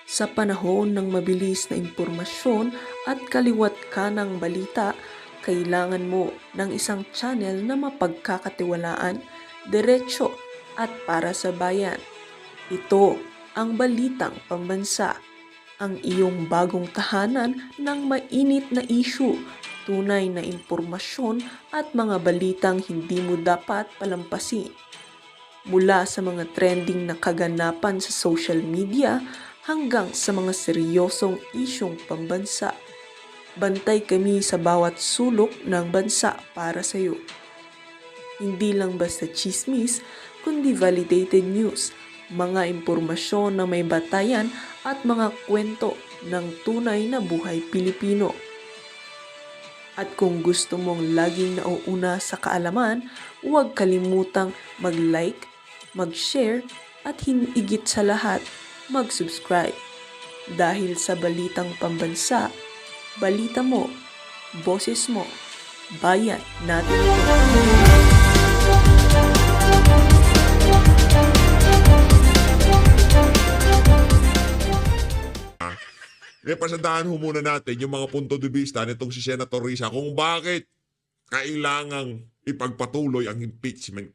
Sa panahon ng mabilis na impormasyon at kaliwat kanang balita, kailangan mo ng isang channel na mapagkakatiwalaan, diretsyo at para sa bayan. Ito ang Balitang Pambansa, ang iyong bagong tahanan ng mainit na issue, tunay na impormasyon at mga balitang hindi mo dapat palampasin. Mula sa mga trending na kaganapan sa social media hanggang sa mga seryosong isyong pambansa. Bantay kami sa bawat sulok ng bansa para sa iyo. Hindi lang basta chismis, kundi validated news, mga impormasyon na may batayan at mga kwento ng tunay na buhay Pilipino. At kung gusto mong laging nauuna sa kaalaman, huwag kalimutang mag-like, mag-share at higit sa lahat, mag-subscribe. Dahil sa Balitang Pambansa, balita mo, boses mo, bayan natin ito. Pasadaan ho muna natin yung mga punto de vista nitong si Senator Risa kung bakit kailangang ipagpatuloy ang impeachment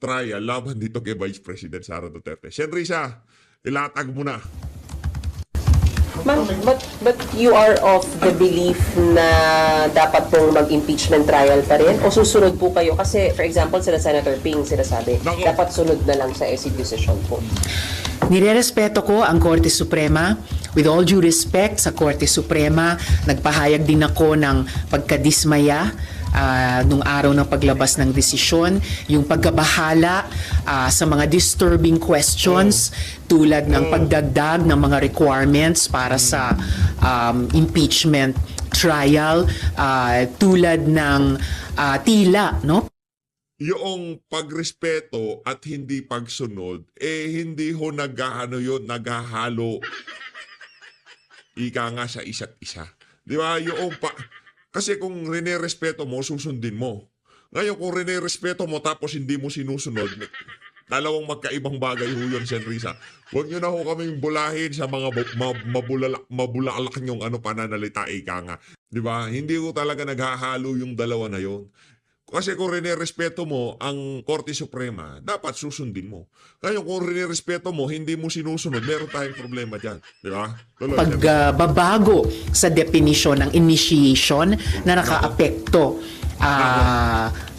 trial laban dito kay Vice President Sara Duterte. Sen Risa, ilatag mo na. Ma'am, but you are of the belief na dapat pong mag-impeachment trial pa rin? O susunod po kayo? Kasi, for example, sila Senator Ping sinasabi, dapat sunod na lang sa SC decision po. Nirerespeto ko ang Korte Suprema. With all due respect sa Korte Suprema, nagpahayag din ako ng pagkadismaya nung araw ng paglabas ng desisyon, yung pagkabahala sa mga disturbing questions tulad ng pagdagdag ng mga requirements para sa impeachment trial, tulad ng tila, no? Yung pagrespeto at hindi pagsunod, hindi ho naghahalo ika nga sa isa't isa. Di ba? Kasi kung rinerespeto mo, susundin mo. Ngayon, kung rinerespeto mo tapos hindi mo sinusunod, dalawang magkaibang bagay ho yun, Sen Risa. Huwag nyo na ho kaming bulahin sa mga mabulalak nyong pananalita, ika nga. Di ba? Hindi ko talaga naghahalo yung dalawa na yon. Kasi kung rinerespeto mo ang Korte Suprema, dapat susundin mo. Ngayon kung rinerespeto mo, hindi mo sinusunod, meron tayong problema dyan. Di ba? Pagbabago sa definition ng initiation na nakaapekto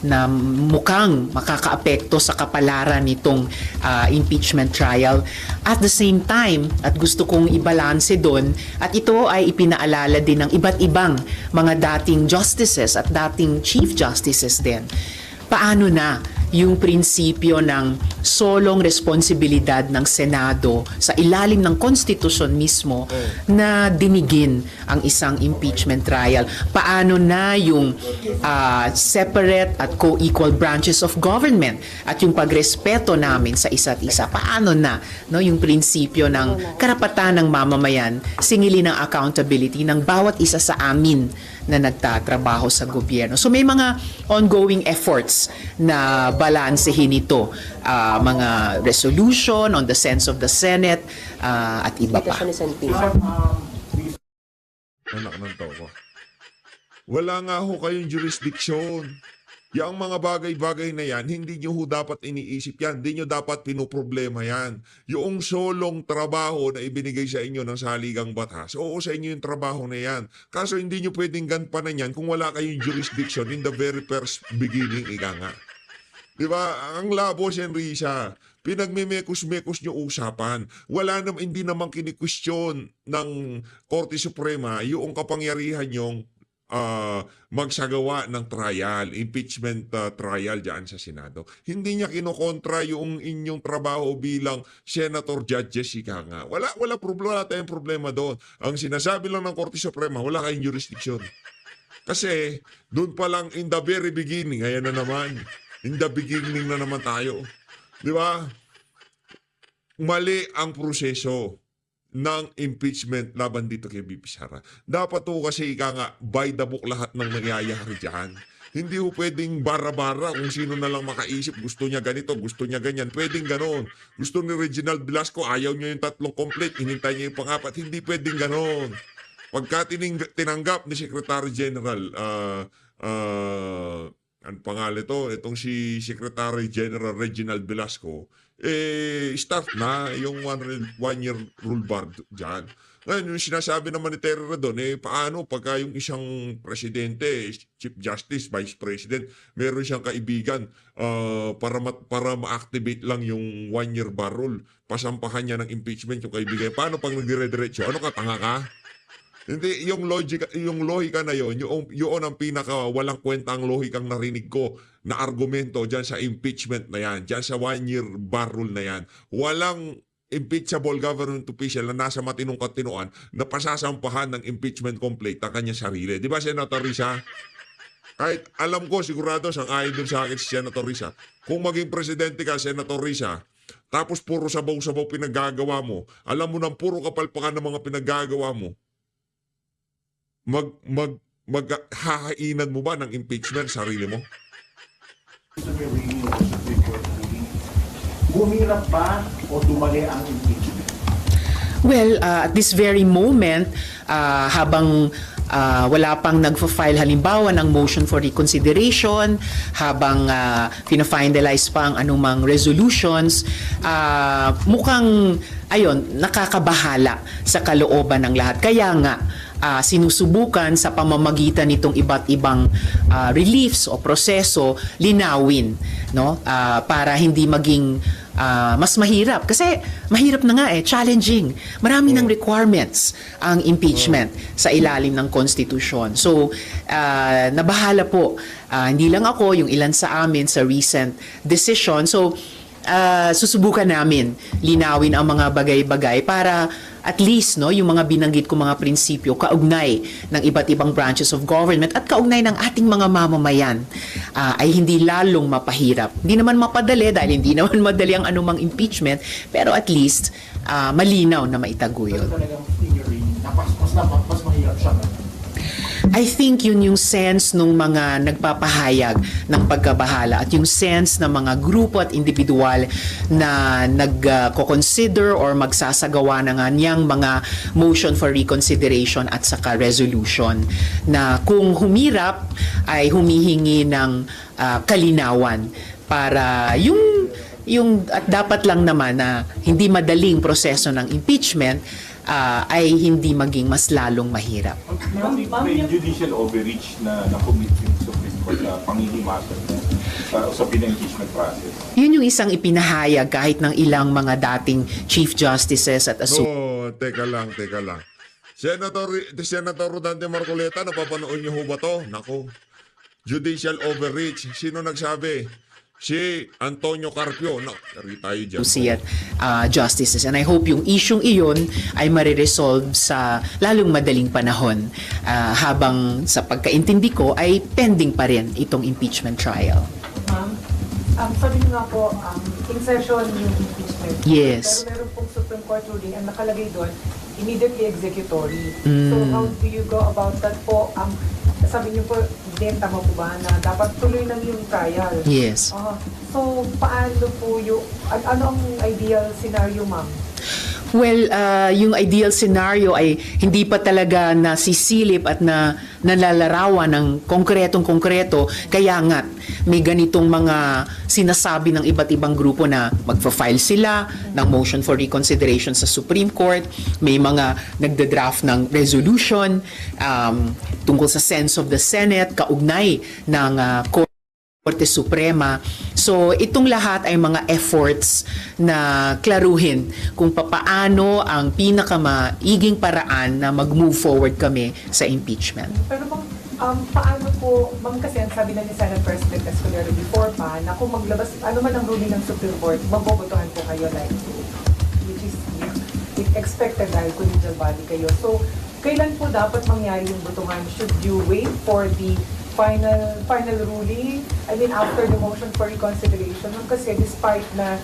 na mukhang makakaapekto sa kapalaran nitong impeachment trial. At the same time, at gusto kong ibalanse doon, at ito ay ipinaalala din ng iba't ibang mga dating justices at dating chief justices din. Paano na yung prinsipyo ng solong responsibilidad ng Senado sa ilalim ng konstitusyon mismo na dinigin ang isang impeachment trial? Paano na yung separate at co-equal branches of government at yung pagrespeto namin sa isa't isa? Paano na yung prinsipyo ng karapatan ng mamamayan, singilin ng accountability ng bawat isa sa amin na nagtatrabaho sa gobyerno? So may mga ongoing efforts na balansehin ito, mga resolution on the sense of the Senate at iba pa. Anak ng tao. Wala nga ho kayong jurisdiction. Yang mga bagay-bagay na yan, hindi nyo ho dapat iniisip yan. Hindi nyo dapat pinoproblema yan. Yung solong trabaho na ibinigay sa inyo ng saligang batas, oo, sa inyo yung trabaho na yan. Kaso hindi nyo pwedeng gampanan yan kung wala kayong jurisdiction in the very first beginning, ika nga. Diba? Ang labo, Sen Risa. Pinagmemekos-mekos nyo usapan. Hindi naman kinikwestiyon ng Korte Suprema yung kapangyarihan nyong magsagawa ng trial, impeachment trial dyan sa Senado. Hindi niya kinokontra yung inyong trabaho bilang Senator Judges, ika nga. Wala tayong problema doon. Ang sinasabi lang ng Korte Suprema, wala kayong jurisdiction. Kasi doon pa lang in the very beginning, ayan na naman, in the beginning na naman tayo. Di ba? Mali ang proseso ng impeachment laban dito kay BP Sara. Dapat to kasi ika nga by the book lahat ng nangyayari dyan. Hindi ho pwedeng bara-bara kung sino na lang makaisip. Gusto niya ganito, gusto niya ganyan. Pwedeng ganon. Gusto ni Reginald Velasco, ayaw niya yung 3 complete, hinintay niya yung pang-4. Hindi pwedeng ganon. Pagka tinanggap ni Secretary General, ang pangalan to, itong si Secretary General Reginald Velasco, start na yung one-year rule bar dyan. Ngayon, yung sinasabi naman ni Terry Redon, paano pagka yung isang presidente, Chief Justice, Vice President, meron siyang kaibigan para ma-activate lang yung one-year bar rule, pasampahan niya ng impeachment yung kaibigan. Paano pag nagdire-diretso? Ano ka, tanga ka? Hindi, yung lohika na yun ang pinaka walang kwentang lohikang narinig ko na argumento dyan sa impeachment na yan, dyan sa one-year bar rule na yan. Walang impeachable government official na nasa matinong katinuan na pasasampahan ng impeachment complaint ang kanya sarili. Di ba, Senator Risa? Kahit alam ko, sigurado, sang-ayon dun sa akin si Senator Risa. Kung maging presidente ka, Senator Risa, tapos puro sabaw-sabaw pinaggagawa mo, alam mo nang puro kapalpakan ng mga pinaggagawa mo, maghahainan mo ba ng impeachment sarili mo? Humirap ba o dumali ang impeachment? Well, at this very moment, habang wala pang nagfa-file halimbawa ng motion for reconsideration, habang pina-finalize pa ang anumang resolutions, mukhang nakakabahala sa kalooban ng lahat. Kaya nga, sinusubukan sa pamamagitan nitong iba't ibang reliefs o proseso linawin, no, para hindi maging mas mahirap, kasi mahirap na nga, challenging, marami ng requirements ang impeachment sa ilalim ng konstitusyon. So nabahala po, hindi lang ako, yung ilan sa amin sa recent decision. So susubukan namin linawin ang mga bagay-bagay para at least, no, yung mga binanggit ko mga prinsipyo kaugnay ng iba't ibang branches of government at kaugnay ng ating mga mamamayan ay hindi lalong mapahirap. Hindi naman mapadali dahil hindi naman madali ang anumang impeachment, pero at least malinaw na maitaguyod. Pero talagang theory, mas mahirap siya. I think yun yung sense ng mga nagpapahayag ng pagkabahala at yung sense ng mga grupo at individual na nagko-consider or magsasagawa ng kanyang mga motion for reconsideration at saka resolution, na kung humirap ay humihingi ng kalinawan para yung at dapat lang naman na hindi madaling proseso ng impeachment ay hindi maging mas lalong mahirap. May judicial overreach na na-commit yung Supreme Court na pangihimasan sa impeachment process. Yun yung isang ipinahayag kahit ng ilang mga dating Chief Justices at No, teka lang. Senator Rodante Marcoleta, napapanood niyo ho ba to? Nako, judicial overreach. Sino nagsabi? Si Antonio Carpio. No, tayo dyan. Associate Justices. And I hope yung isyong iyon ay mariresolve sa lalong madaling panahon, habang sa pagkaintindi ko ay pending pa rin itong impeachment trial. Ma'am, sabi niyo nga po, in session yung impeachment. Yes. Pero meron pong Supreme Court ruling ang nakalagay doon, immediately executory. So how do you go about that po? Sabi niyo po, din, tama po ba, na dapat tuloy lang yung trial? Yes. So, paano po yung, ano ang ideal scenario, ma'am? Well, yung ideal scenario ay hindi pa talaga nasisilip at nalalarawan ng konkretong-konkreto. Kaya nga, may ganitong mga sinasabi ng iba't ibang grupo na magfa-file sila ng motion for reconsideration sa Supreme Court. May mga nagda-draft ng resolution tungkol sa sense of the Senate, kaugnay ng Korte Suprema. So, itong lahat ay mga efforts na klaruhin kung papaano ang pinakamaiging paraan na mag-move forward kami sa impeachment. Pero paano po, ma'am, kasi ang sabi na ni Senate President Escudero before pa, na kung maglabas, ano man ang ruling ng Supreme Court, mabobotohan po kayo like, which is expected dahil collegial body kayo. So, kailan po dapat mangyari yung botohan? Should you wait for the final ruling? I mean, after the motion for reconsideration, kasi despite na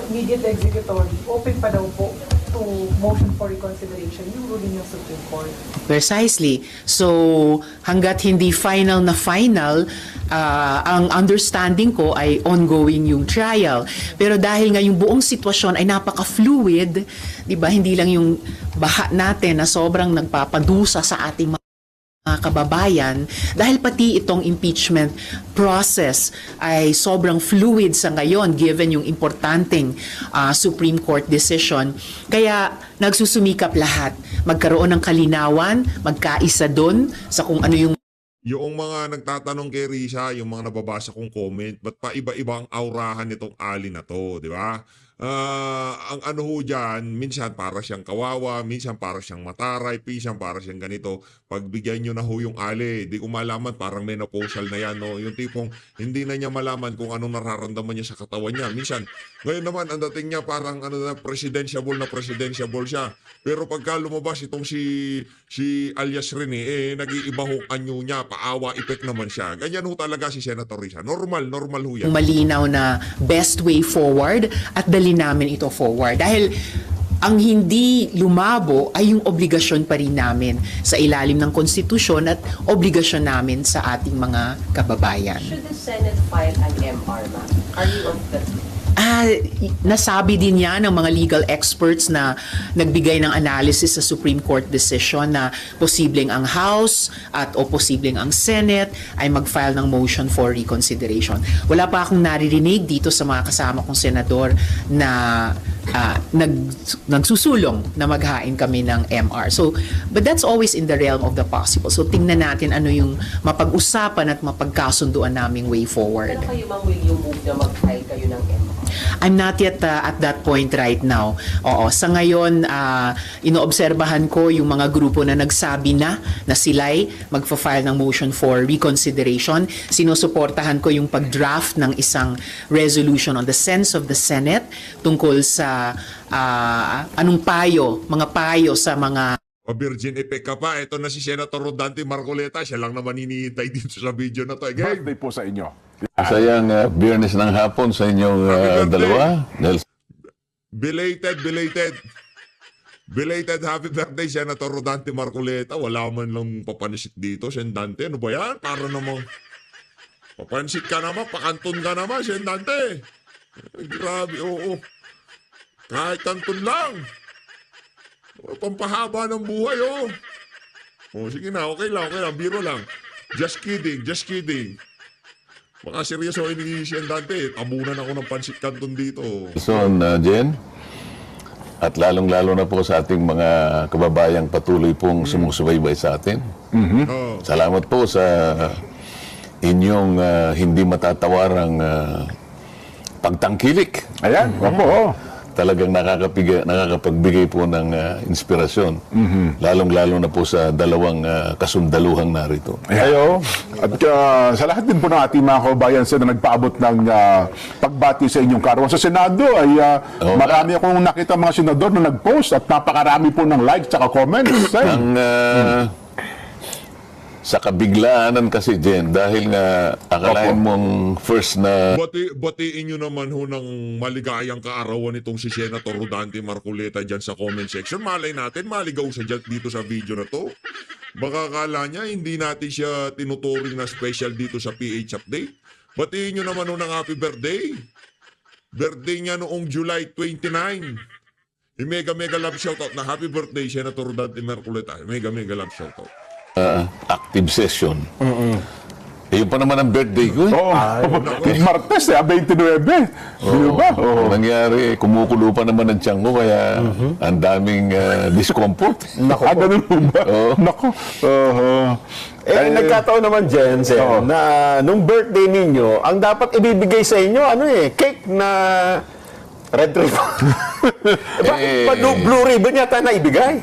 immediate executory, open pa daw po to motion for reconsideration yung ruling ng Supreme Court. Precisely. So, hanggat hindi final na final, ang understanding ko ay ongoing yung trial. Pero dahil nga yung buong sitwasyon ay napaka-fluid, 'di ba? Hindi lang yung baha natin na sobrang nagpapadusa sa ating mga kababayan, dahil pati itong impeachment process ay sobrang fluid sa ngayon given yung importanteng Supreme Court decision. Kaya nagsusumikap lahat magkaroon ng kalinawan, magkaisa doon sa kung ano yung mga nagtatanong kay Risa, yung mga nababasa kong comment, ba't pa iba-iba ang aurahan nitong Ali na to, di ba? Ang ano ho dyan, minsan para siyang kawawa, minsan para siyang mataray, minsan para siyang ganito. Pagbigyan nyo na ho yung Ali, di ko malaman, parang menopausal na yan, no? Yung tipong hindi na niya malaman kung anong nararamdaman niya sa katawan niya. Minsan, ngayon naman, ang dating niya parang ano na, presidentiable siya. Pero pagka lumabas itong si alias Rene, nag-iiba ho anyo niya, paawa, effect naman siya. Ganyan ho talaga si Senator Risa. Normal ho yan. malinaw na best way forward at dali namin ito forward. Dahil ang hindi lumabo ay yung obligasyon pa rin namin sa ilalim ng konstitusyon at obligasyon namin sa ating mga kababayan. Should the Senate file an MR, ma'am? Are you of that? Nasabi din yan ng mga legal experts na nagbigay ng analysis sa Supreme Court decision na posibleng ang House o posibleng ang Senate ay mag-file ng motion for reconsideration. Wala pa akong naririnig dito sa mga kasama kong senador na nagsusulong na maghain kami ng MR. But that's always in the realm of the possible. So tingnan natin ano yung mapag-usapan at mapagkasunduan naming way forward. Pero kayo, ma'am, will you move na mag-file kayo ng MR? I'm not yet at that point right now. Oo, sa ngayon, inoobserbahan ko yung mga grupo na nagsabi na sila'y magfa-file ng motion for reconsideration. Sinusuportahan ko yung pag-draft ng isang resolution on the sense of the Senate tungkol sa mga payo sa mga Virgin effect ka pa. Ito na si Senator Rodante Marcoleta. Siya lang naman hinihintay dito sa video na to. Game! Birthday po sa inyo. Sayang biyernes ng hapon sa inyong dalawa. Nelson. Belated happy birthday, Senator Rodante Marcoleta. Wala man lang papansit dito, Sendante. Ano ba yan? Para namang papansit ka naman, pakanton ka naman, Sendante. Grabe, oo. Kahit kanton lang. Pampahaba ng buhay, oh. Oh, sige na, okay lang. Biro lang. Just kidding. Baka seryoso ni Sendante. Tabunan ako ng pansit kanton dito. Jen. At lalong-lalo na po sa ating mga kababayang patuloy pong sumusubaybay sa atin. Oh. Salamat po sa inyong hindi matatawarang pagtangkilik. Ayan, opo. Talagang nakakapagbigay po ng inspirasyon. Lalong-lalo na po sa dalawang kasundaluhang narito. Ayo. At sa lahat din po ng ating mga kababayan na nagpaabot ng pagbati sa inyong karawan sa Senado ay marami akong nakita mga senador na nag-post at napakarami po ng likes at comments. Sa kabiglaanan kasi, Jen, dahil nga akalain mong first na Batiin nyo naman ho ng maligayang kaarawan itong si Senator Rodante Marcoleta dyan sa comment section. Malay natin, maligaw siya dyan dito sa video na to. Baka akala niya, hindi natin siya tinuturing na special dito sa PH Update. Batiin nyo naman ho ng happy birthday. Birthday niya noong July 29. Mega love shoutout na happy birthday, Senator Rodante Marcoleta. Mega love shoutout. active session. Yun pa naman ang birthday ko. Martes, 29. Di ba? Ang nangyari, kumukulo pa naman ang tiyan ko, kaya ang daming discomfort. Ganun po ba? Nako. Nagkataon naman, Jen, na nung birthday ninyo, ang dapat ibibigay sa inyo, cake na red ribbon. Blue ribbon yata na ibigay.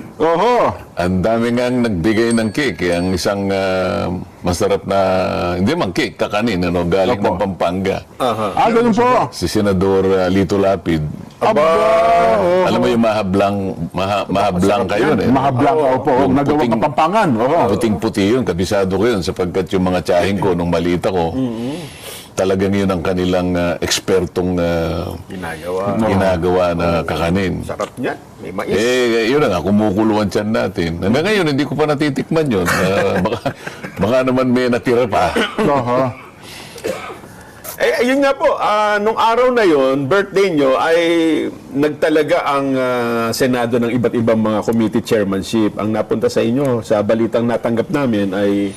Ang dami nga nagbigay ng cake. Ang isang masarap na, hindi man cake, kakanin, galing ng Pampanga. Ganun po. Si Senador Lito Lapid. Alam mo yung mahablang kayo. Mahablang, opo. Nagawa Kapampangan. Puting-puti yun, kabisado ko yun, sapagkat yung mga tiyahing ko, nung malita ko, talagang yun ang kanilang ekspertong ginagawa na kakanin. Sarap niya. May mais. Yun na nga, kumukuluan tiyan natin. Hanggang ngayon, hindi ko pa natitikman yun. Baka naman may natira pa. Ayun nga po, nung araw na yon, birthday nyo, ay nagtalaga ang Senado ng iba't ibang mga committee chairmanship. Ang napunta sa inyo, sa balitang natanggap namin, ay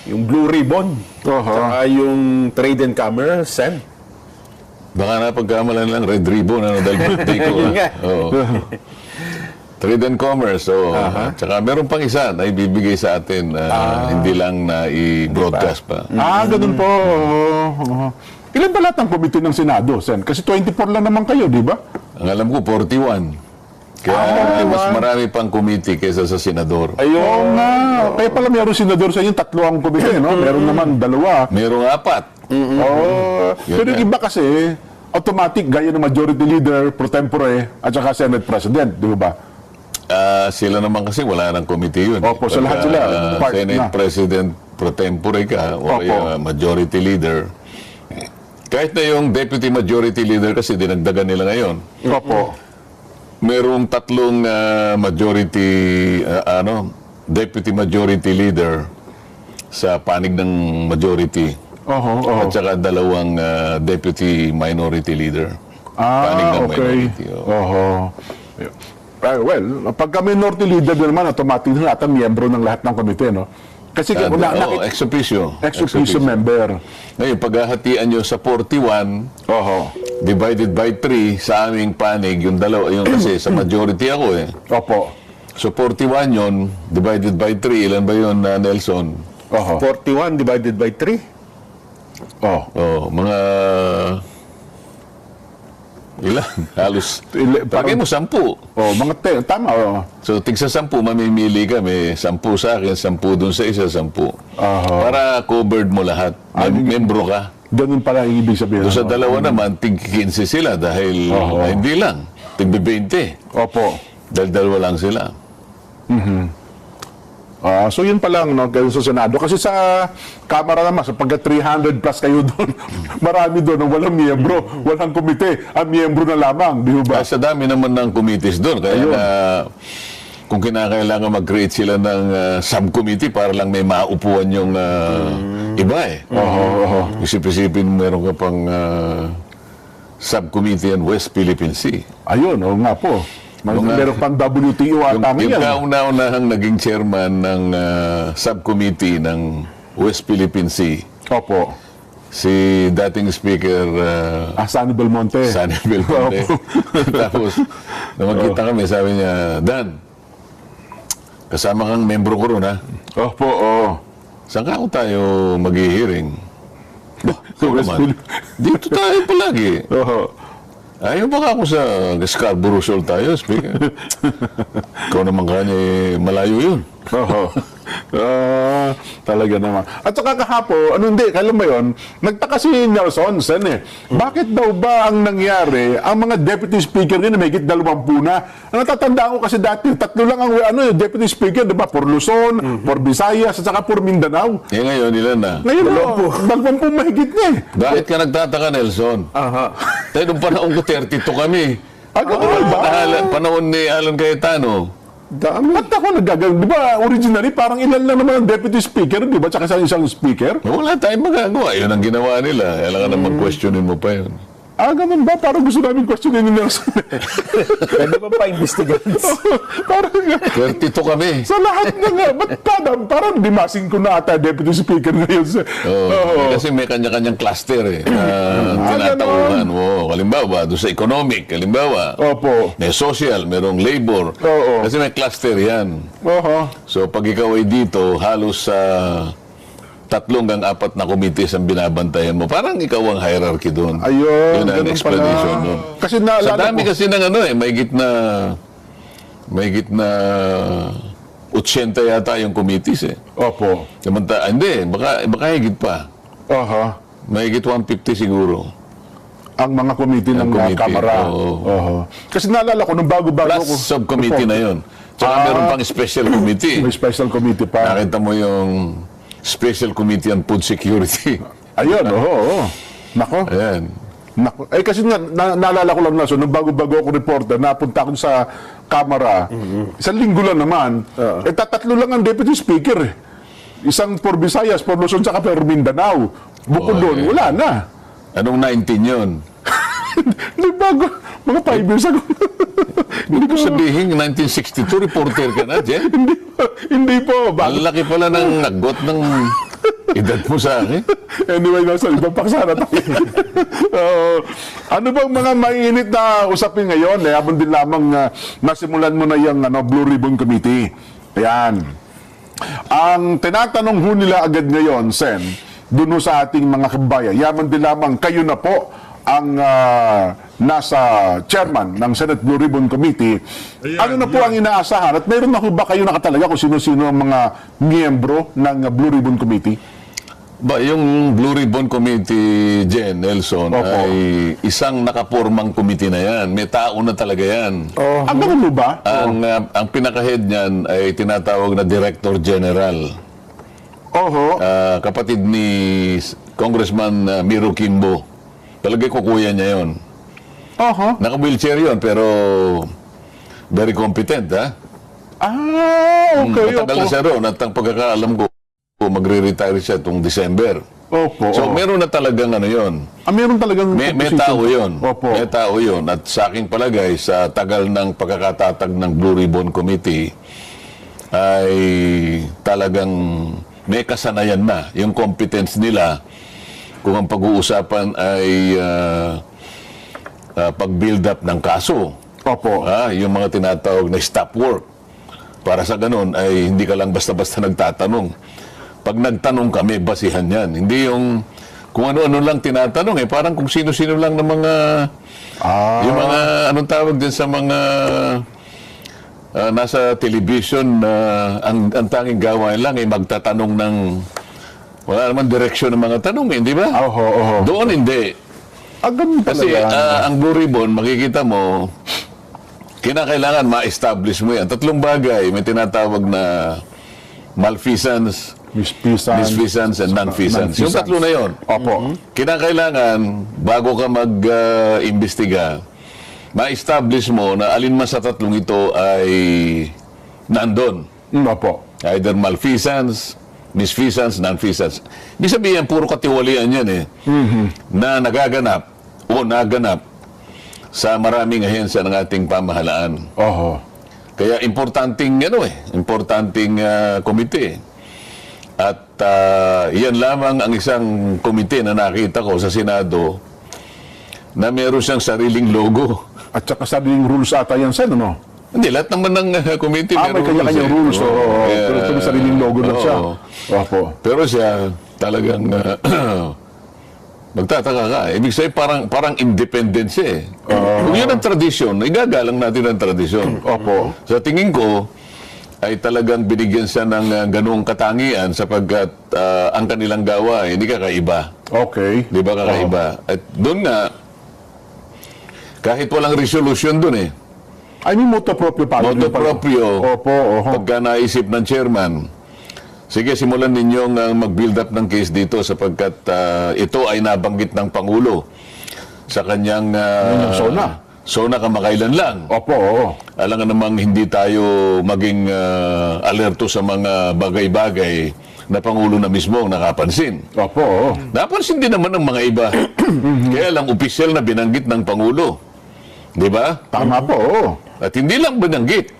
yung Blue Ribbon, saka yung Trade and Commerce, Sen. Baka napagkamalan lang red ribbon dahil birthday ko. Yun nga. Oo. Trade and Commerce. Tsaka meron pang isa na ibibigay sa atin. Hindi lang na i-broadcast pa. Ganun po. Ilan ba lahat ng komite ng Senado, Sen? Kasi 24 lang naman kayo, di ba? Ang alam ko, 41. Kaya mas marami pang committee kaysa sa senador. Oo nga. Kaya pala meron senador sa inyo, 3 ang komite, no? Meron naman 2. Merong 4. Pero yung iba kasi, automatic, gaya ng majority leader, pro tempore, at saka Senate President, di ba? Sila naman kasi wala ng committee yun. Opo, sa lahat sila, part Senate na. President pro tempore ka o Opo. majority leader. Kahit na yung deputy majority leader kasi dinagdagan nila ngayon. Opo. Merong 3 majority, deputy majority leader sa panig ng majority. At saka 2 deputy minority leader. Panig ng minority. Well, pagka minority leader din naman, automatic na lahat ang miyembro ng lahat ng komite, no? Kasi Ex officio. ex officio member. Ngayon, paghahatian nyo sa 41, divided by 3, sa aming panig, yung dalawa, yung kasi sa majority ako eh. Opo. So 41 yun, divided by 3, ilan ba yun, Nelson? 41 divided by 3. Mga... Ilan? Halos... Pagay mo, 10. Mga tama, So, tigsa 10, mamimili ka. May 10 sa akin, 10 dun sa isa, 10. Para covered mo lahat. Membro ka. Ganun pala yung ibig sabihin. Doon sa 2 naman, tig 15 sila dahil hindi lang. Tig 20. Opo. Dahil 2 lang sila. So yun pa lang, no, kayo sa Senado. Kasi sa Kamara naman, sapagkat 300 plus kayo doon, marami doon ang walang miyembro, walang komite, ang miyembro na lamang, di ba? Sa dami naman ng committees doon. Kaya na, kung kinakailangan mag-create sila ng subcommittee para lang may maupuan yung iba eh. Isip-isipin meron ka pang subcommittee on West Philippine Sea. Ayun, nga po. Meron pang WTO ata Yung yan. kauna-unahang naging chairman ng subcommittee ng West Philippine Sea, Opo. si dating speaker Sunny Belmonte. Sunny Belmonte. Tapos, nung magkita kami, sabi niya, Dan, kasama kang membro ko ron, ha? Opo, Saan ka tayo mag-hearing? So, West Philippine. Dito tayo palagi. Ayaw baka ako sa Scarborough Shoal tayo, speaker. Ikaw naman kanya, malayo yun. Talaga naman. At saka kahapon, kailan ba yun? Nagtaka si Nelson, Sen eh. Bakit daw ba ang nangyari, ang mga deputy speaker ngayon, may higit 20 na? Ang natatandaan ko kasi dati, 3 lang ang deputy speaker, di ba? For Luzon, for Visayas, at saka for Mindanao. Ngayon, ilan na? Ngayon, 20 mahigit na eh. Bakit ka nagtataka, Nelson? Tayo nung panahon ko, 32 kami. Ganun ba? Panahon ni Alan Cayetano. Dami. Ba't ako nagagawin? Di ba, originally, parang ilan lang naman ang deputy speaker, di ba? Tsaka isang speaker. Wala tayong magagawa. Yun ang ginawa nila. Kailangan naman questionin mo pa yun. Ganun ba? Parang gusto namin questionin ni Nelson. Pwede ba pa-investigan? Parang 32 kami. sa lahat na nga. Ba't parang dimasing ko na ata deputy speaker ngayon. Kasi may kanya-kanyang cluster eh. Tinatauhan mo. Halimbawa, doon sa economic. Halimbawa, Opo. may social, merong labor. Kasi may cluster yan. So pag ikaw ay dito, halos sa 3 hanggang 4 na committees ang binabantayan mo. Parang ikaw ang hierarchy doon. Ayun, Yun ang ganun explanation pala. nun. Kasi Sa naalala dami ko- kasi ng mahigit na 80 yata yung committees eh. Opo. Hindi, baka higit pa. Mahigit 150 siguro. Ang mga committee ng committee, Kamara. Kasi naalala ko, nung bago-bago Plus subcommittee na yun. Tsaka meron pang special committee. May special committee pa. Nakita mo yung Special Committee on Food Security. Ayun, Nako. Ayan. Nako. Kasi naalala ko lang na, so, nung bago-bago ako reporter, napunta ako sa Kamara, isang linggo lang naman, 3 lang ang deputy speaker eh. Isang for Visayas, for Luzon, saka for Mindanao. Bukod doon, wala na. Anong 19 yun? Hindi bago, mga 5 years ago. Hindi ko sabihin, 1962, reporter ka na, Jen. Hindi po. Bago. Ang laki pala ng nagot ng edad mo sa akin. Anyway, nasa ibang paksa na tayo. Ano bang mga mainit na usapin ngayon? Habang din lamang nasimulan mo na yung Blue Ribbon Committee. Ayan. Ang tinatanong ho nila agad ngayon, Sen, dun ho sa ating mga kabayan, yaman din lamang kayo na po ang nasa chairman ng Senate Blue Ribbon Committee. Ayan, Ano na po ang inaasahan? At meron na ho ba kayo nakatalaga kung sino-sino ang mga miyembro ng Blue Ribbon Committee? Ba, yung Blue Ribbon Committee, Jen, Nelson, Opo. ay isang nakapormang committee na yan. May tao na talaga yan. Ang ganun ho ba? Ang pinaka-head niyan ay tinatawag na Director General. Oho. Kapatid ni Congressman Miro Kimbo. Talaga kukuya niya yon. Oho. Naka-wheelchair yon, pero very competent, ha? Okay. Matagal na Opo. siya roon at ang pagkakaalam ko, magre-retire siya itong December. Opo. So, meron na talagang ano yon. Meron talagang May composition. tao yon. Opo. May tao yon. At sa aking palagay, sa tagal ng pagkakatatag ng Blue Ribbon Committee, ay talagang may kasanayan na. Yung competence nila, kung ang pag-uusapan ay pag-build up ng kaso. Opo. Yung mga tinatawag na stop work. Para sa ganun, ay hindi ka lang basta-basta nagtatanong. Pag nagtanong kami, basihan yan. Hindi yung kung ano-ano lang tinatanong. Parang kung sino-sino lang ng mga yung mga, anong tawag din sa mga nasa television, ang tanging gawain lang ay magtatanong ng wala naman direksyon ng mga tanong, hindi ba? Oho. Doon hindi. Ganun Kasi talaga. ang Blue Ribbon, makikita mo, kinakailangan ma-establish mo yan. Tatlong bagay, may tinatawag na malfeasance, misfeasance, and nonfeasance. Yung tatlo na yon. Opo. Kinakailangan, bago ka mag-imbestiga, ma-establish mo na alin man sa tatlong ito ay nandun. Opo. Either malfeasance, misfeasance, nonfeasance. Ibig sabihin, puro katiwalian yan eh. Na nagaganap o naganap sa maraming ahensya ng ating pamahalaan. Oho. Kaya importanteng komite. At yan lamang ang isang komite na nakita ko sa Senado na meron siyang sariling logo. At saka sariling rules ata yan, Sen, ano? Hindi, lahat naman ng komite May kanya-kanyang rules. Pero ito may sariling logo lang siya. Opo. Pero siya talagang magtataka ka. Ibig sabihin parang independent siya eh. Kung yun ang tradisyon, igagalang natin ang tradisyon. Opo. Sa tingin ko, ay talagang binigyan siya ng ganung katangian sapagkat ang kanilang gawa hindi kakaiba. Okay. Di ba kakaiba? At doon nga, kahit walang resolution doon eh. I mean, moto proprio pa. Moto proprio. Opo. Oho. Pagka naisip ng chairman, sige, simulan ninyong mag-build up ng case dito sapagkat ito ay nabanggit ng Pangulo sa kanyang SONA kamakailan lang. Opo. Oo. Alam nga namang hindi tayo maging alerto sa mga bagay-bagay na Pangulo na mismo ang nakapansin. Opo. Oo. Napansin din naman ng mga iba. Kaya lang opisyal na binanggit ng Pangulo. Di ba? Tama po. Oo. At hindi lang binanggit.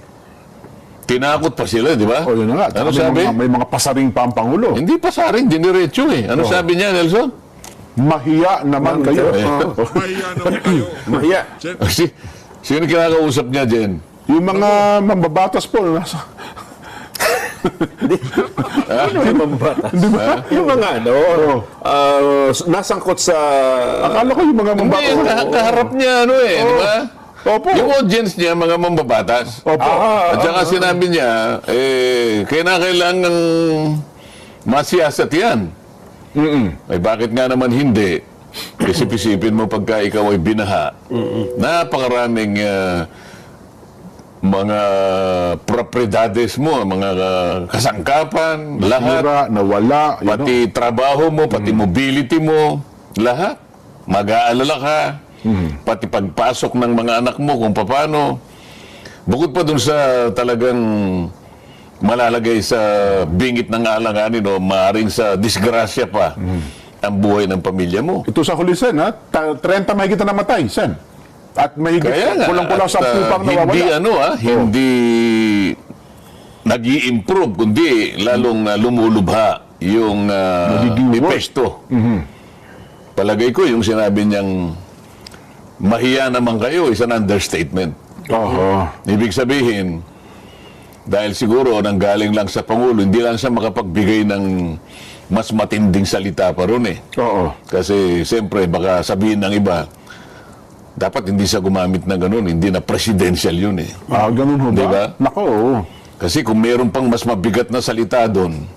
Tinakot pa sila, di ba? O yun na nga. Ano May sabi? May mga pasaring pa ang Pangulo. Hindi pa sa rin, diniretso eh. Ano sabi niya, Nelson? Mahiya naman kayo. Mahiya naman kayo. Mahiya. Sino kinakausap niya, Jen? Yung mga mambabatas po. Nasa... Yung mga nasangkot sa... Akala ko yung mga Hindi, mambabatas. kaharap niya, di ba? Opo. Yung audience niya, mga mambabatas. Opo. At saka sinabi niya, kailangan masiyasat yan. Ay bakit nga naman hindi? Isip-isipin mo pagka ikaw ay binaha. Napakaraming mga propriedades mo, mga kasangkapan, lahat. Mura, nawala. Pati trabaho mo, pati mobility mo, lahat. Mag-aalala ka. Pati pagpasok ng mga anak mo kung paano. Bukod pa dun sa talagang malalagay sa bingit ng alanganin o maaaring sa disgrasya pa ang buhay ng pamilya mo. Ito sa huli, Sen, ha? 30 mahigit na namatay, Sen. At mahigit Kaya nga, kulang-kulang at, 10 pang hindi nawawala. hindi nag-i-improve, kundi lalong lumulubha yung Nagiging worse. epekto. Palagay ko yung sinabi niyang mahiya naman kayo is an understatement. Oo. Ibig sabihin, dahil siguro nanggaling lang sa Pangulo, hindi lang siya makapagbigay ng mas matinding salita pa ron eh. Oo. Kasi siyempre baka sabihin ng iba, dapat hindi siya gumamit na ganun, hindi na presidential yun eh. Ganun ho ba? Diba? Nako, oo. Kasi kung meron pang mas mabigat na salita doon,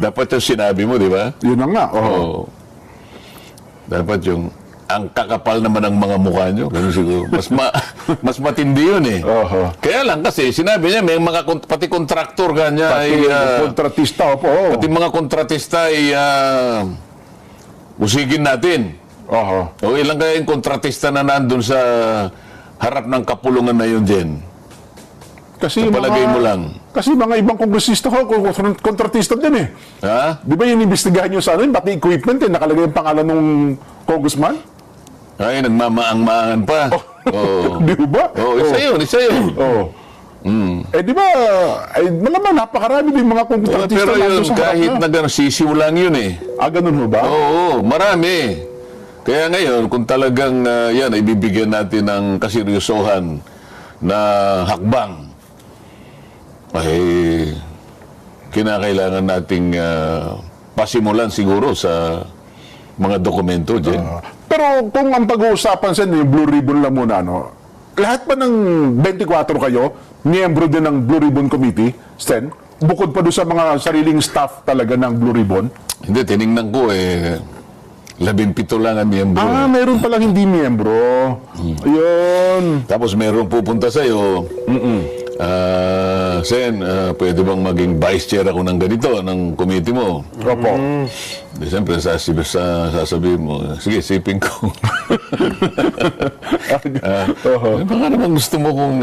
dapat yung sinabi mo, di ba? Yun na nga, oo. Oo. Dapat yung, ang kakapal naman ng mga mukha nyo. Ganun siguro. Mas matindi yun eh. Oho. Kaya lang kasi, sinabi niya, may mga, pati kontraktor kanya Pati ay, kontratista, opo. Oo. pati mga kontratista ay, usigin natin. Oho. O ilang kaya yung kontratista na nandun sa harap ng kapulungan na yun din? Kasi Sa palagay mo lang. Kasi mga ibang kongresista ko, kontratista din eh. Ha? Di ba yung investigahan nyo sa ano, pati equipment eh, nakalagay yung pangalan ng congressman? Ay, nagmamaang-maangan pa. Oo. Di ba? Oo, isa yun, isa yun. Oo. Eh di ba, malamang napakarami din mga kontratista Pero yun, nandun sa harap kahit na. na gano'n, sisiw lang yun eh. Ganun ho ba? Oo, marami. Kaya ngayon, kung talagang yan, ibibigyan natin ng kaseryosohan na hakbang, ay kinakailangan nating pasimulan siguro sa mga dokumento dyan. Pero kung ang pag-uusapan sa yung Blue Ribbon lang muna, no? Lahat ba ng 24 kayo, miyembro din ng Blue Ribbon Committee, Sten? Bukod pa doon sa mga sariling staff talaga ng Blue Ribbon? Hindi, tiningnan ko 17 lang ang miyembro. Meron palang hindi miyembro. Ayun. Tapos meron pupunta sa'yo, Sen, pwede bang maging vice chair ako ng ganito, ng committee mo? Opo. Di, siyempre, sasabihin mo, sige, sipin ko. Baka naman gusto mo kung,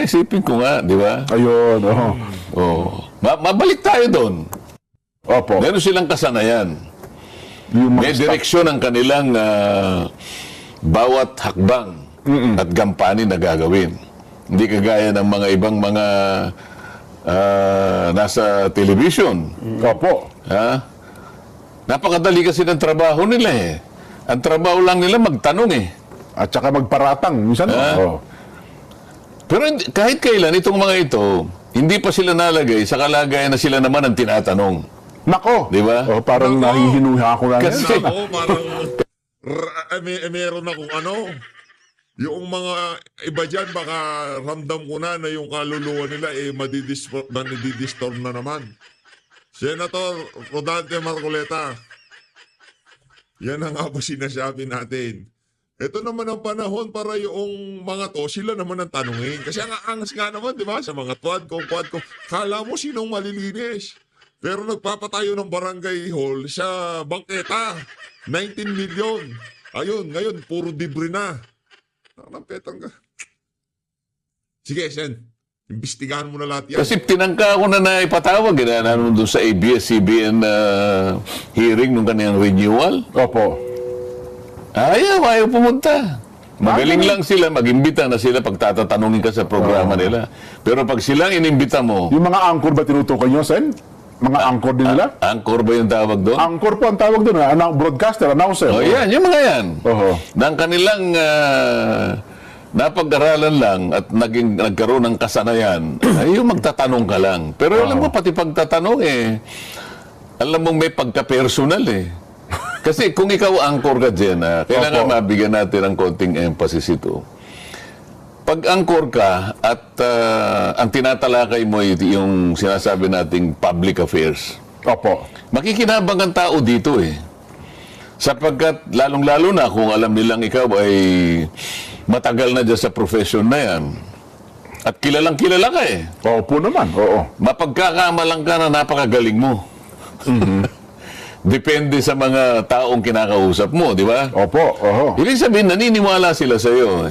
sipin ko nga, di ba? Ayun. Mabalik tayo doon. Opo. Meron silang kasanayan. Yung May mga staff. direksyon ang kanilang bawat hakbang at gampanin na gagawin. Hindi kagaya ng mga ibang mga nasa television. Opo. Ha? Napakadali kasi ng trabaho nila eh. Ang trabaho lang nila magtanong eh. At saka magparatang. Minsan, Pero kahit kailan itong mga ito, hindi pa sila nalagay sa kalagayan na sila naman ang tinatanong. Nako. Di ba? Parang nahihinuha ako lang. Kasi- yan. Ako, parang meron akong yung mga iba dyan, baka ramdam ko na yung kaluluwa nila nadidisturb na naman. Senator Rodante Marcoleta, yan ang nga ba sinasabi natin. Ito naman ang panahon para yung mga to, sila naman ang tanungin. Kasi ang angas nga naman, di ba? Sa mga quadcom, kala mo sinong malilinis. Pero nagpapatayo ng barangay hall sa bangketa. 19 million. Ayun, ngayon, puro debris na. Nakampetang ka. Sige, Sen. Imbestigahan mo na lahat yan. Kasi tinangka ko na ipatawag doon sa ABS-CBN hearing nung kanyang renewal. Opo. Ayaw pumunta. Magaling lang sila, mag-imbita na sila pag tatatanungin ka sa programa nila. Pero pag silang inimbita mo, Yung mga angkor ba tinutukoy nyo, Sen? Mga angkor din nila? angkor ba yung tawag doon? Angkor po ang tawag doon. Broadcaster, announcer. O yan, yung mga yan. Oho. Nang kanilang napag-aralan lang at nagkaroon ng kasanayan, ay yung magtatanong ka lang. Pero alam mo, pati pagtatanong alam mo may pagka-personal Kasi kung ikaw angkor ka dyan, kailangan mabigyan natin ng konting emphasis ito. Pag angkor ka at ang tinatalakay mo yung sinasabi nating public affairs, Opo. makikinabang ang tao dito Sapagkat lalong-lalo na kung alam nilang ikaw ay matagal na dyan sa profession na yan. At kilalang-kilala ka Opo naman, oo. Mapagkakamalang ka na napakagaling mo. Depende sa mga taong kinakausap mo, di ba? Opo, oho. Ibig sabihin, naniniwala sila sa iyo.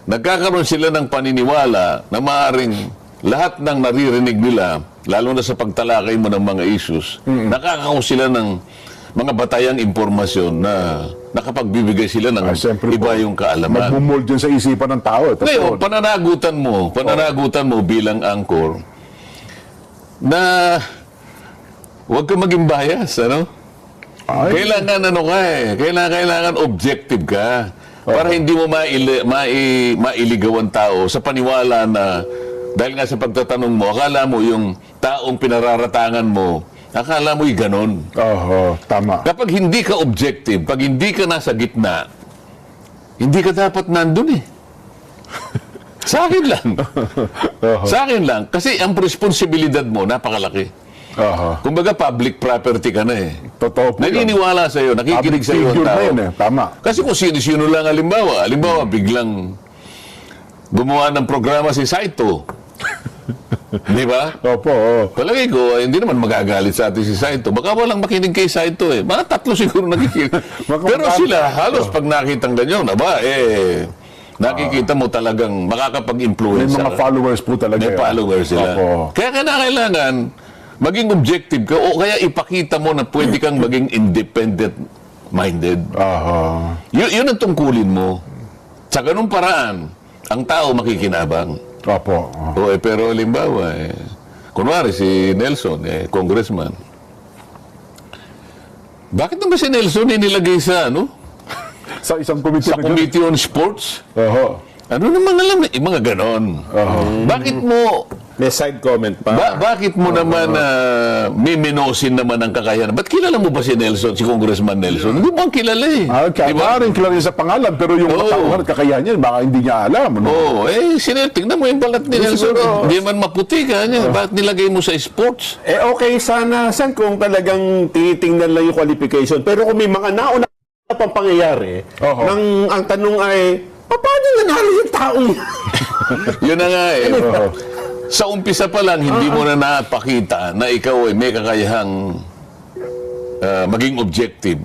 Nagkakaroon sila ng paniniwala na maaaring lahat ng naririnig nila lalo na sa pagtalakay mo ng mga issues, nakakakuha sila ng mga batayang impormasyon na nakapagbibigay sila ng Siyempre iba po, yung kaalaman. magmumol dyan sa isipan ng tao. Ngayon, pananagutan mo bilang anchor na huwag ka maging bias, ano? Kailangan kailangan objective ka para hindi mo mailigaw ang tao sa paniwala na dahil nga sa pagtatanong mo, akala mo yung taong pinararatangan mo, akala mo'y ganon. Tama. Kapag hindi ka objective, pag hindi ka nasa gitna, hindi ka dapat nandun eh. Sa akin lang. Sa akin lang. Kasi ang responsibilidad mo, napakalaki. Kumbaga, public property ka na eh. Totoo po. Naniniwala sa'yo, nakikinig sa'yo ang tao. Tama. Kasi kung sino-sino lang halimbawa, biglang gumawa ng programa si Saito. Di ba? Opo. Palagay ko, hindi naman magagalit sa atin si Saito. Baka walang makinig kay Saito eh. Mga 3 siguro nakikinig. Pero sila, halos pag nakitang ganyan, nakikita mo talagang makakapag-influence. May mga followers po talaga. May followers sila. Opo. Kaya kailangan maging objective ka o kaya ipakita mo na pwede kang maging independent-minded. Yun ang tungkulin mo. Sa ganung paraan, ang tao makikinabang. Opo. Pero halimbawa, kunwari si Nelson, congressman. Bakit naman si Nelson nilagay sa Sa isang committee. sa Committee on Sports? Oho. Ano naman alam, mga ganon. Bakit mo May side comment pa. Bakit mo naman miminosin naman ang kakayahan? Ba't kilala mo ba si Nelson, si Congressman Nelson? Hindi mo ang kilala eh. Maaaring kilala niya sa pangalan, pero yung katauhan at kakayahan niya, baka hindi niya alam. Tingnan mo yung balat ni Nelson. Hindi man maputi ka niya. Bakit nilagay mo sa sports? Okay sana, San, kung talagang tinitingnan lang yung qualification. Pero kung may mga nauna pang pangyayari, ang tanong ay, paano nanalo yung taong Yun na nga eh. Sa umpisa pa lang, hindi mo na napakita na ikaw ay may kakayahang maging objective.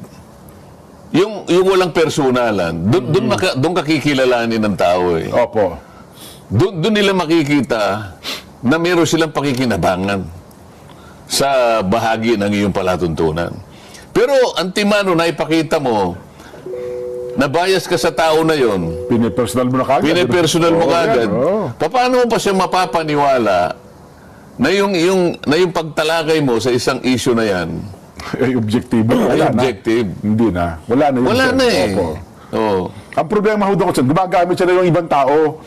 Yung walang personalan, doon kakikilalanin ng tao eh. Opo. Doon nila makikita na meron silang pakikinabangan sa bahagi ng iyong palatuntunan. Pero antimano na ipakita mo na bias ka sa tao na yon, Pinipersonal mo na kagad. Pinipersonal mo kagad. Paano mo pa siya mapapaniwala na yung pagtalakay mo sa isang issue na yan objektibo. ay objective? Hindi na. Wala na yun. Wala na eh. Opo. Ang problema ho doon, gumagamit siya ng ibang tao.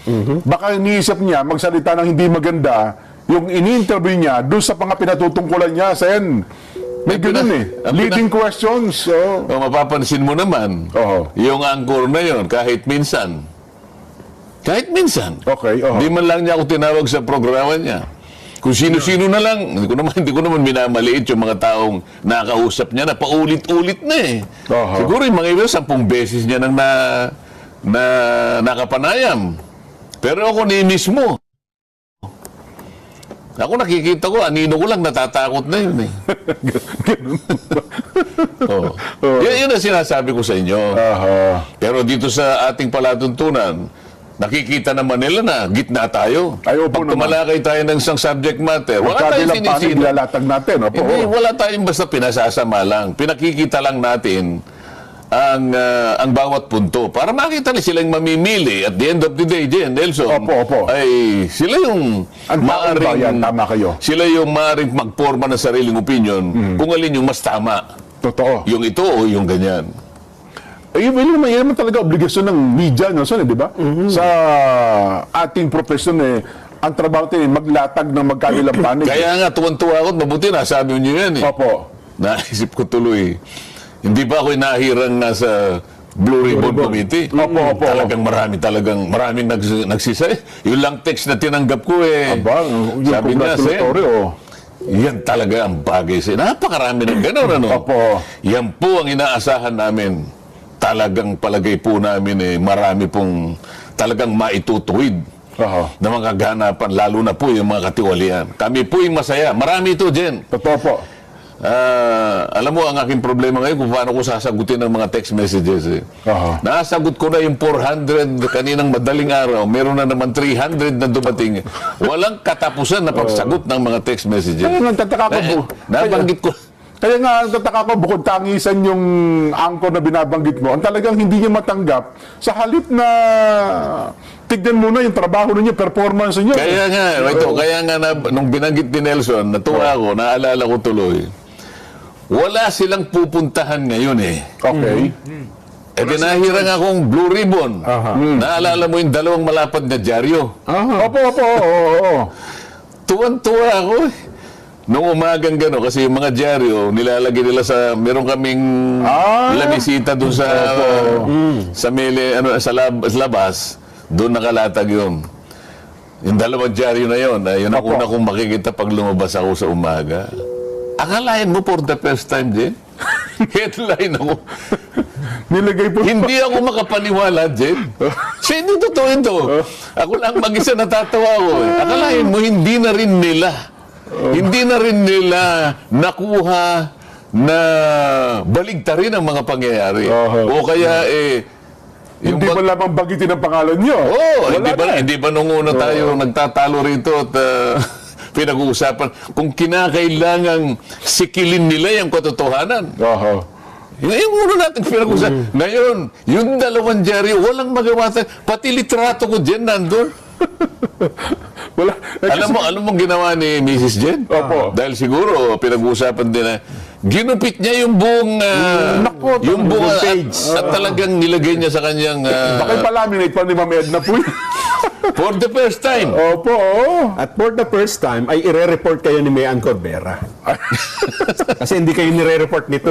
Baka iniisip niya magsalita ng hindi maganda, yung ini-interview niya doon sa mga pinatutungkulan niya, Sen. May ganun eh. Leading questions. Mapapansin mo naman, yung anchor na yon kahit minsan. Okay. Di man lang niya ako tinawag sa programa niya. Kung sino-sino na lang, hindi ko naman minamaliit yung mga taong nakausap niya na paulit-ulit na eh. Siguro yung mga iba, 10 beses niya nang nakapanayam. Pero ako ni mismo. Ako nakikita ko, anino ko lang, natatakot na yun eh. Yun ang sinasabi ko sa inyo. Pero dito sa ating palatuntunan, nakikita naman nila na gitna tayo. Pag tumalakay tayo ng isang subject matter, wala tayong sinisino. Natin. Wala tayong basta pinasasama lang. Pinakikita lang natin ang bawat punto para makita na silang mamimili at the end of the day, Nelson, ay sila yung maaring sila yung maaring magporma ng sariling opinion kung alin yung mas tama. Totoo. Yung ito o yung ganyan. Yun naman talaga obligasyon ng media, no, di ba? Sa ating profesyon ang trabaho natin maglatag ng magkabilang panig. Kaya nga, tuwan-tuwa ako, mabuti na, sabi niyo yan eh. Opo. Naisip ko tuloy. Hindi ba ako'y nahirang nasa Blue Ribbon Committee? Opo. Maraming nagsisay. Yung lang text na tinanggap ko sabi niya, yan talaga ang bagay sa'yo. Napakarami ng gano'n, Opo. Yan po ang inaasahan namin. Talagang palagay po namin marami pong talagang maitutuwid na mga kaganapan, lalo na po yung mga katiwalian. Kami po yung masaya. Marami ito, Jen. Totoo po. Alam mo, ang aking problema ngayon kung paano ko sasagutin ang mga text messages. Aha. Nasagot ko na yung 400 kaninang madaling araw. Meron na naman 300 na dumating. Walang katapusan na pagsagot ng mga text messages. Kaya nagtataka ko po. Nabanggit ko. Kaya nga, nagtataka ko, bukod tangisan yung angkor na binabanggit mo, ang talagang hindi niya matanggap, sa halip na tignan muna yung trabaho ninyo, performance niyo. Kaya nga nung binanggit ni Nelson, natuwa ako, naalala ko tuloy. Wala silang pupuntahan ngayon eh. Okay. Dinahirang akong Blue Ribbon. Naalala mo yung 2 malapad na dyaryo. Opo, oo. Tuwan-tuwa ako eh. Nung umagang gano'n, kasi yung mga dyaryo, nilalagay nila sa, meron kaming lamisita doon sa labas, doon nakalatag yun. Yung 2 dyaryo na yun, yun ang una kong makikita pag lumabas ako sa umaga. Akalain mo for the first time, Jen? Headline ako. Nilagay po. Hindi ako makapaniwala, Jen. Hindi totoo ito. Ako lang mag-isa natatawa ako. Akalain mo, hindi na rin nila nakuha na baligtarin ang mga pangyayari. O kaya Hindi ba lamang bagitin ang pangalan niyo? Hindi ba nung una tayo nagtatalo rito at pinag-uusapan kung kinakailangang sikilin nila yung katotohanan. Yung una natin pinag-uusapan. Ngayon, yung 2 dyaryo, walang magawa tayo. Pati litrato ko dyan nandun. Wala. Alam mo ginawa ni Mrs. Jen? Opo. Dahil siguro pinag-uusapan din na ginupit niya yung buong page at talagang nilagay niya sa kanyang Bakit palaminate pa ni Ma'am Edna po yun? for the first time. Opo, At for the first time, ay ire-report kayo ni Mayan Corbera. Kasi hindi kayo nire-report nito.